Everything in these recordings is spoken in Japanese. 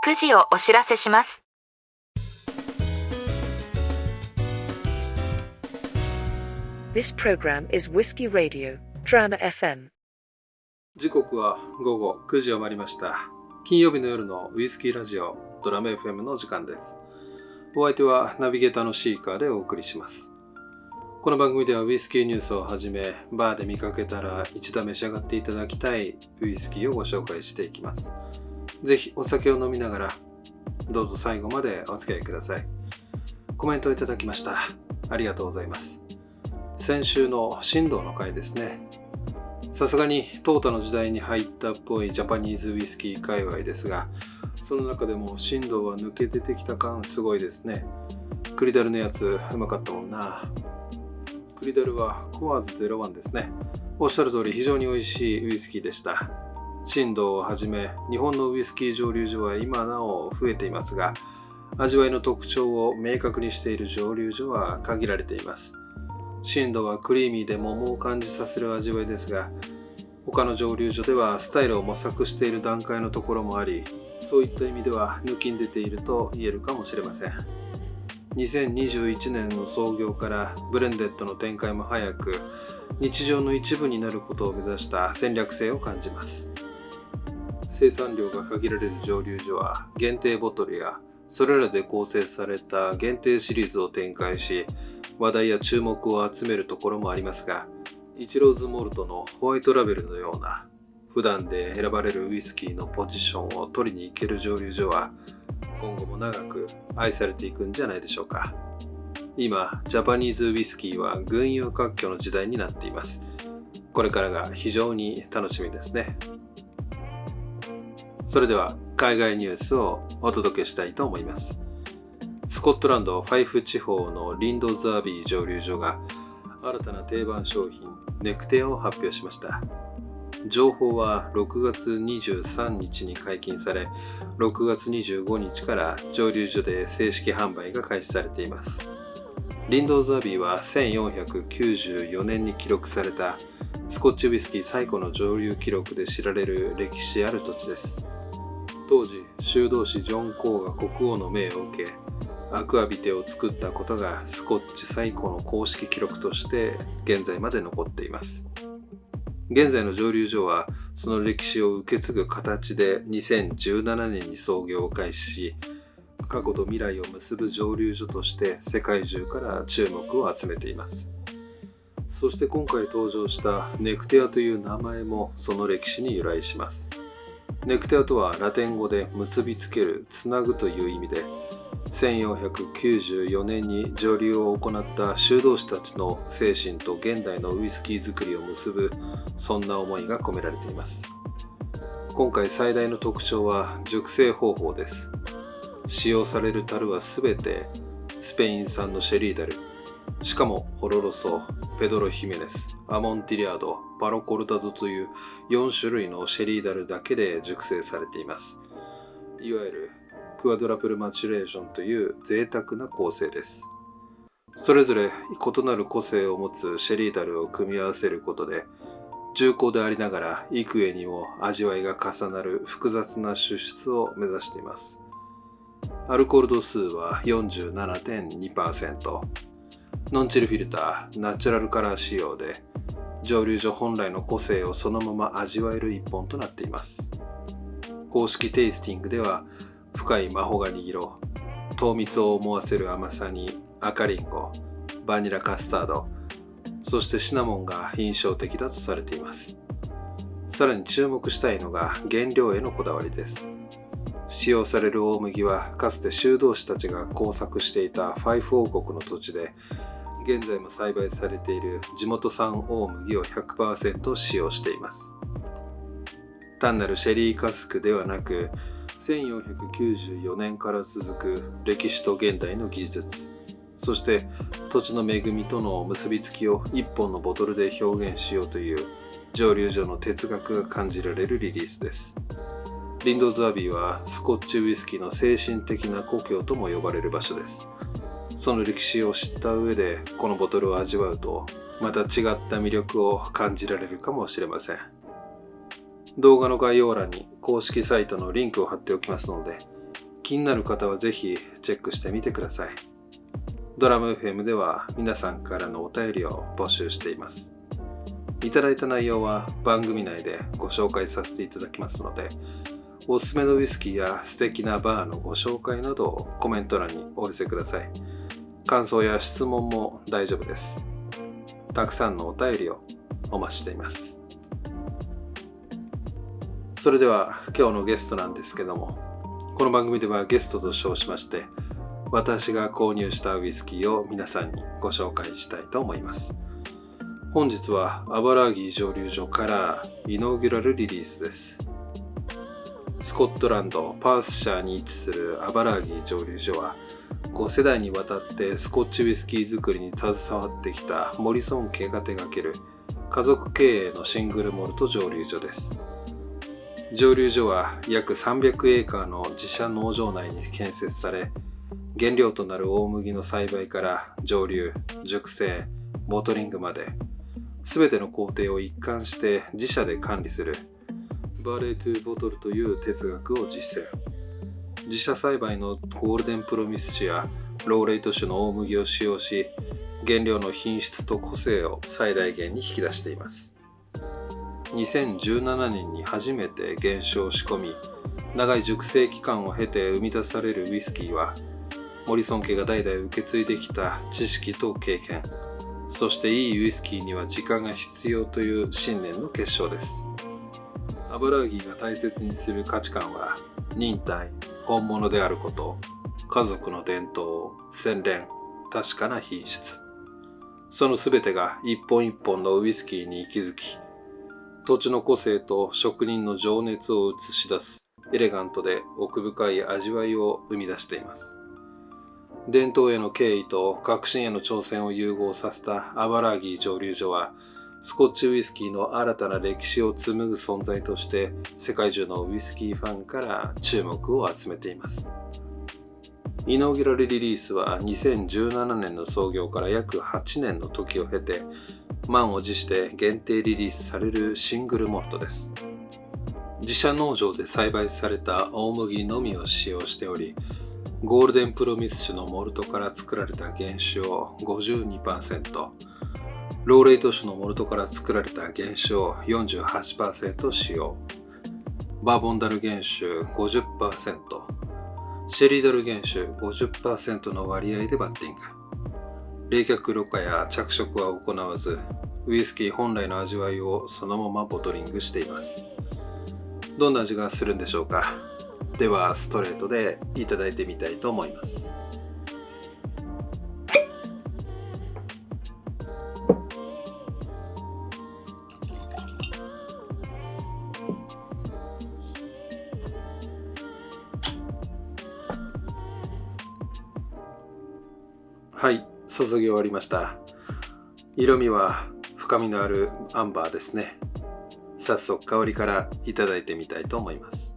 9時をお知らせします。This program is Whiskey Radio, Drama FM. 時刻は午後9時を回りました。金曜日の夜のウイスキーラジオドラマ FM の時間です。お相手はナビゲーターのシーカーでお送りします。この番組ではウイスキーニュースをはじめ、バーで見かけたら一度召し上がっていただきたいウイスキーをご紹介していきます。ぜひお酒を飲みながらどうぞ最後までお付き合いください。コメントをいただきました。ありがとうございます。先週の神道の回ですね。さすがに淘汰の時代に入ったっぽいジャパニーズウイスキー界隈ですが、その中でも神道は抜け出てきた感すごいですね。クリダルのやつうまかったもんな。クリダルはコアーズ01ですね。おっしゃる通り非常に美味しいウイスキーでした。神道をはじめ日本のウイスキー蒸留所は今なお増えていますが、味わいの特徴を明確にしている蒸留所は限られています。神道はクリーミーで桃を感じさせる味わいですが、他の蒸留所ではスタイルを模索している段階のところもあり、そういった意味では抜きん出ていると言えるかもしれません。2021年の創業からブレンデッドの展開も早く、日常の一部になることを目指した戦略性を感じます。生産量が限られる蒸留所は限定ボトルやそれらで構成された限定シリーズを展開し、話題や注目を集めるところもありますが、イチローズモルトのホワイトラベルのような普段で選ばれるウイスキーのポジションを取りに行ける蒸留所は今後も長く愛されていくんじゃないでしょうか。今、ジャパニーズウイスキーは群雄割拠の時代になっています。これからが非常に楽しみですね。それでは海外ニュースをお届けしたいと思います。スコットランドファイフ地方のリンドズアビー蒸留所が新たな定番商品ネクテアを発表しました。情報は6月23日に解禁され、6月25日から蒸留所で正式販売が開始されています。リンドズアビーは1494年に記録されたスコッチウイスキー最古の蒸留記録で知られる歴史ある土地です。当時、修道士ジョン・コーが国王の命を受け、アクアビテを作ったことがスコッチ最古の公式記録として現在まで残っています。現在の蒸留所はその歴史を受け継ぐ形で2017年に操業を開始し、過去と未来を結ぶ蒸留所として世界中から注目を集めています。そして今回登場したネクテアという名前もその歴史に由来します。ネクテアとはラテン語で結びつける、つなぐという意味で、1494年に蒸留を行った修道士たちの精神と現代のウイスキー作りを結ぶ、そんな思いが込められています。今回最大の特徴は熟成方法です。使用される樽はすべてスペイン産のシェリー樽、しかもオロロソ、ペドロ・ヒメネス、アモンティリアード、パロコルタドという4種類のシェリー樽だけで熟成されています。いわゆるクワドラプルマチュレーションという贅沢な構成です。それぞれ異なる個性を持つシェリー樽を組み合わせることで、重厚でありながら幾重にも味わいが重なる複雑な酒質を目指しています。アルコール度数は 47.2%、ノンチルフィルター、ナチュラルカラー仕様で、蒸留所本来の個性をそのまま味わえる一本となっています。公式テイスティングでは、深いマホガニ色、糖蜜を思わせる甘さに赤リンゴ、バニラカスタード、そしてシナモンが印象的だとされています。さらに注目したいのが原料へのこだわりです。使用される大麦はかつて修道士たちが耕作していたファイフ王国の土地で、現在も栽培されている地元産大麦を 100% 使用しています。単なるシェリーカスクではなく、1494年から続く歴史と現代の技術、そして土地の恵みとの結びつきを一本のボトルで表現しようという蒸留所の哲学が感じられるリリースです。リンドズアビーはスコッチウイスキーの精神的な故郷とも呼ばれる場所です。その歴史を知った上でこのボトルを味わうと、また違った魅力を感じられるかもしれません。動画の概要欄に公式サイトのリンクを貼っておきますので、気になる方はぜひチェックしてみてください。ドラム FM では皆さんからのお便りを募集しています。いただいた内容は番組内でご紹介させていただきますので、おすすめのウイスキーや素敵なバーのご紹介などをコメント欄にお寄せください。感想や質問も大丈夫です。たくさんのお便りをお待ちしています。それでは今日のゲストなんですけども、この番組ではゲストと称しまして、私が購入したウイスキーを皆さんにご紹介したいと思います。本日はアバラーギー蒸留所からイノーギュラルリリースです。スコットランド・パースシャーに位置するアバラーギー蒸留所は5世代にわたってスコッチウイスキー作りに携わってきたモリソン家が手掛ける家族経営のシングルモルト蒸留所です。蒸留所は約300エーカーの自社農場内に建設され、原料となる大麦の栽培から蒸留、熟成、ボトリングまで全ての工程を一貫して自社で管理するバレートゥボトルという哲学を実践。自社栽培のゴールデンプロミス種やローレイト種の大麦を使用し、原料の品質と個性を最大限に引き出しています。2017年に初めて原酒を仕込み、長い熟成期間を経て生み出されるウイスキーは、モリソン家が代々受け継いできた知識と経験、そしていいウイスキーには時間が必要という信念の結晶です。アバラーギーが大切にする価値観は、忍耐、本物であること、家族の伝統、洗練、確かな品質。そのすべてが一本一本のウイスキーに息づき、土地の個性と職人の情熱を映し出すエレガントで奥深い味わいを生み出しています。伝統への敬意と革新への挑戦を融合させたアバラーギー蒸留所は、スコッチウイスキーの新たな歴史を紡ぐ存在として世界中のウイスキーファンから注目を集めています。イノーギュラルリリースは2017年の創業から約8年の時を経て、満を持して限定リリースされるシングルモルトです。自社農場で栽培された大麦のみを使用しており、ゴールデンプロミス種のモルトから作られた原酒を 52%、ローレイト種のモルトから作られた原酒を 48% 使用。バーボンダル原酒 50%、シェリーダル原酒 50% の割合でバッティング。冷却ろ過や着色は行わず、ウイスキー本来の味わいをそのままボトリングしています。どんな味がするんでしょうか。ではストレートでいただいてみたいと思います。はい、注ぎ終わりました。色味は深みのあるアンバーですね。早速香りからいただいてみたいと思います。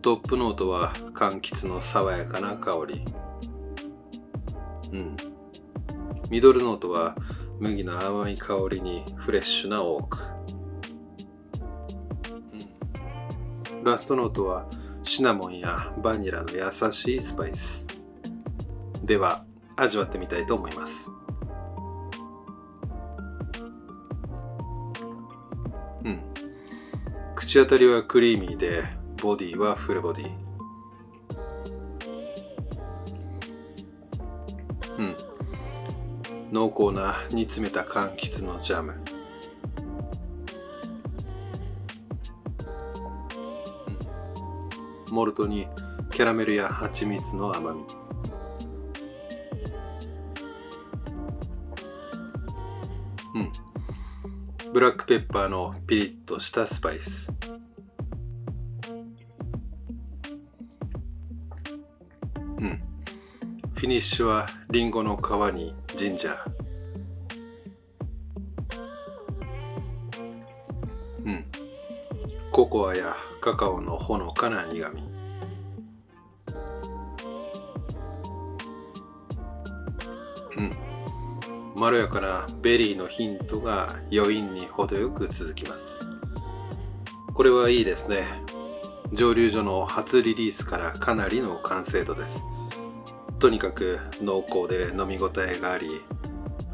トップノートは柑橘の爽やかな香り。ミドルノートは麦の甘い香りにフレッシュなオーク。ラストノートはシナモンやバニラの優しいスパイス。では味わってみたいと思います。口当たりはクリーミーで、ボディはフルボディ。濃厚な煮詰めた柑橘のジャム。モルトにキャラメルや蜂蜜の甘み。ブラックペッパーのピリッとしたスパイス。フィニッシュはリンゴの皮にジンジャー。ココアやカカオのほのかな苦み。まろやかなベリーのヒントが余韻に程よく続きます。これはいいですね。蒸留所の初リリースからかなりの完成度です。とにかく濃厚で飲み応えがあり、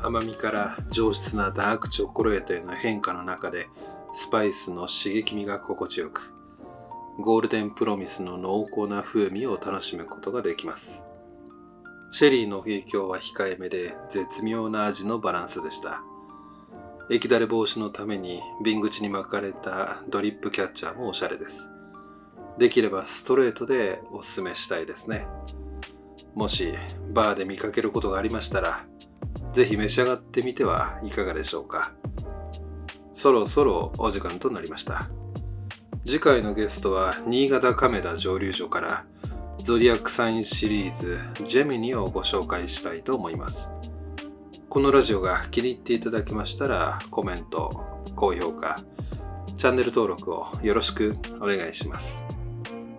甘みから上質なダークチョコレートへの変化の中でスパイスの刺激味が心地よく、ゴールデンプロミスの濃厚な風味を楽しむことができます。シェリーの影響は控えめで絶妙な味のバランスでした。液だれ防止のために瓶口に巻かれたドリップキャッチャーもおしゃれです。できればストレートでおすすめしたいですね。もしバーで見かけることがありましたら、ぜひ召し上がってみてはいかがでしょうか。そろそろお時間となりました。次回のゲストは新潟亀田蒸留所からゾディアックサインシリーズジェミニをご紹介したいと思います。このラジオが気に入っていただけましたらコメント、高評価、チャンネル登録をよろしくお願いします。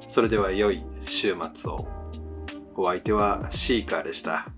それでは良い週末を。お相手はシーカーでした。